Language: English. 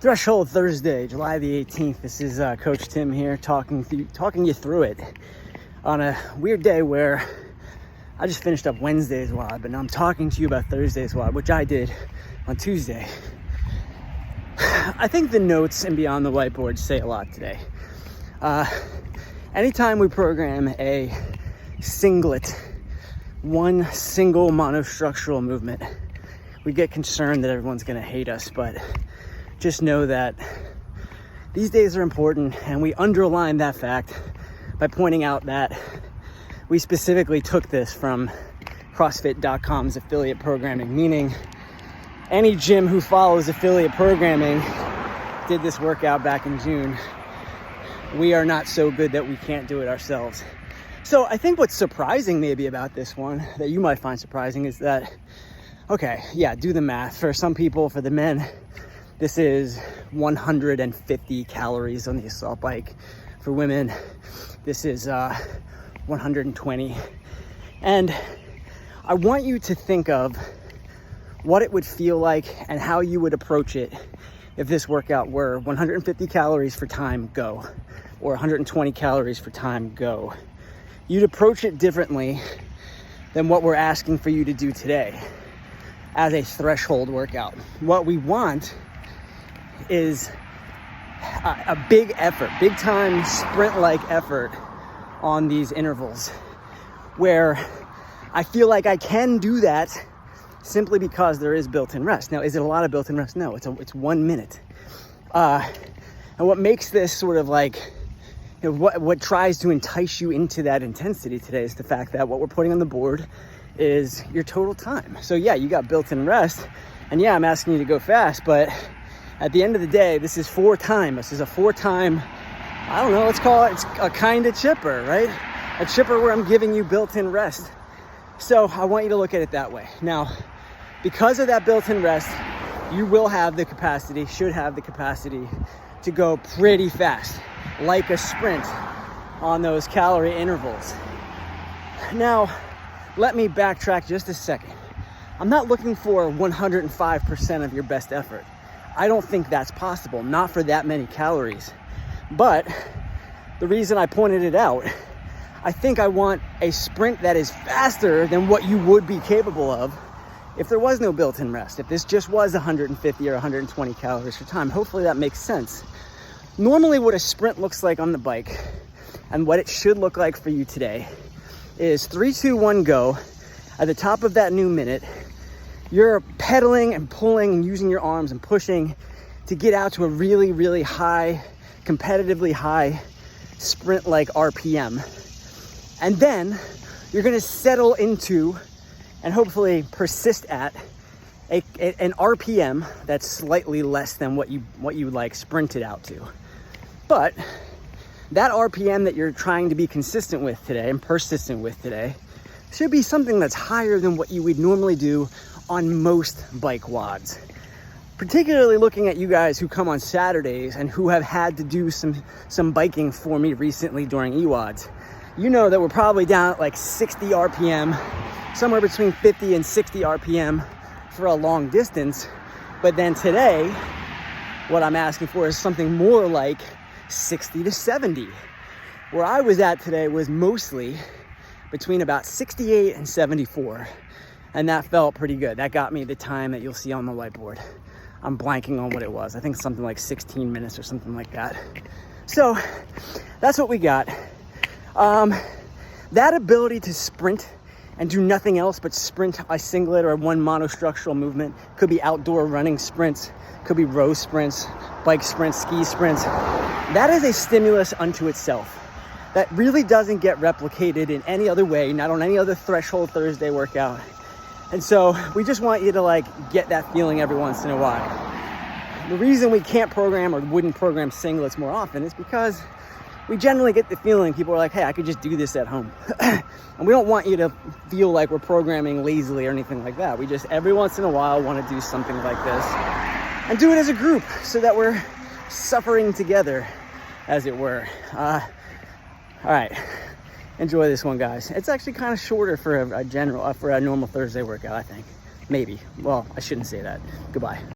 Threshold Thursday, July the 18th. This is Coach Tim here talking you through it on a weird day where I just finished up Wednesday's WOD, but now I'm talking to you about Thursday's WOD, which I did on Tuesday. I think the notes and beyond the whiteboard say a lot today. Anytime we program a singlet, one single monostructural movement, we get concerned that everyone's gonna hate us, but just know that these days are important, and we underline that fact by pointing out that we specifically took this from CrossFit.com's affiliate programming, meaning any gym who follows affiliate programming did this workout back in June. We are not so good that we can't do it ourselves. So I think what's surprising maybe about this one, that you might find surprising, is that, okay, yeah, do the math. For some people, for the men, this is 150 calories on the assault bike. For women, this is 120. And I want you to think of what it would feel like and how you would approach it if this workout were 150 calories for time, go, or 120 calories for time, go. You'd approach it differently than what we're asking for you to do today as a threshold workout. What we want is a big effort, big time sprint-like effort on these intervals, where I feel like I can do that simply because there is built-in rest. Now, is it a lot of built-in rest? No, it's 1 minute. And what makes this sort of like, you know, what tries to entice you into that intensity today is the fact that what we're putting on the board is your total time. So yeah, you got built-in rest, and yeah, I'm asking you to go fast, but at the end of the day, this is 4 time. This is a 4-time, I don't know, let's call it a kind of chipper, right? A chipper where I'm giving you built-in rest. So I want you to look at it that way. Now, because of that built-in rest, you will have the capacity, should have the capacity to go pretty fast, like a sprint on those calorie intervals. Now, let me backtrack just a second. I'm not looking for 105% of your best effort. I don't think that's possible, not for that many calories. But the reason I pointed it out, I think I want a sprint that is faster than what you would be capable of if there was no built-in rest, if this just was 150 or 120 calories for time. Hopefully that makes sense. Normally what a sprint looks like on the bike, and what it should look like for you today, is 3, 2, 1, go. At the top of that new minute, you're pedaling and pulling and using your arms and pushing to get out to a really, really high, competitively high sprint-like RPM. And then you're gonna settle into and hopefully persist at an RPM that's slightly less than what you like sprinted out to. But that RPM that you're trying to be consistent with today and persistent with today should be something that's higher than what you would normally do on most bike WODs. Particularly looking at you guys who come on Saturdays and who have had to do some biking for me recently during EWODs. You know that we're probably down at like 60 RPM, somewhere between 50 and 60 RPM for a long distance. But then today, what I'm asking for is something more like 60 to 70. Where I was at today was mostly between about 68 and 74. And that felt pretty good. That got me the time that you'll see on the whiteboard. I'm blanking on what it was. I think something like 16 minutes or something like that. So that's what we got. That ability to sprint and do nothing else but sprint a singlet or one monostructural movement, could be outdoor running sprints, could be row sprints, bike sprints, ski sprints. That is a stimulus unto itself that really doesn't get replicated in any other way, not on any other Threshold Thursday workout. And so we just want you to like get that feeling every once in a while. The reason we can't program or wouldn't program singlets more often is because we generally get the feeling people are like, hey, I could just do this at home. And we don't want you to feel like we're programming lazily or anything like that. We just every once in a while want to do something like this and do it as a group so that we're suffering together, as it were. All right. Enjoy this one, guys. It's actually kind of shorter for a normal Thursday workout, I think. Maybe. Well, I shouldn't say that. Goodbye.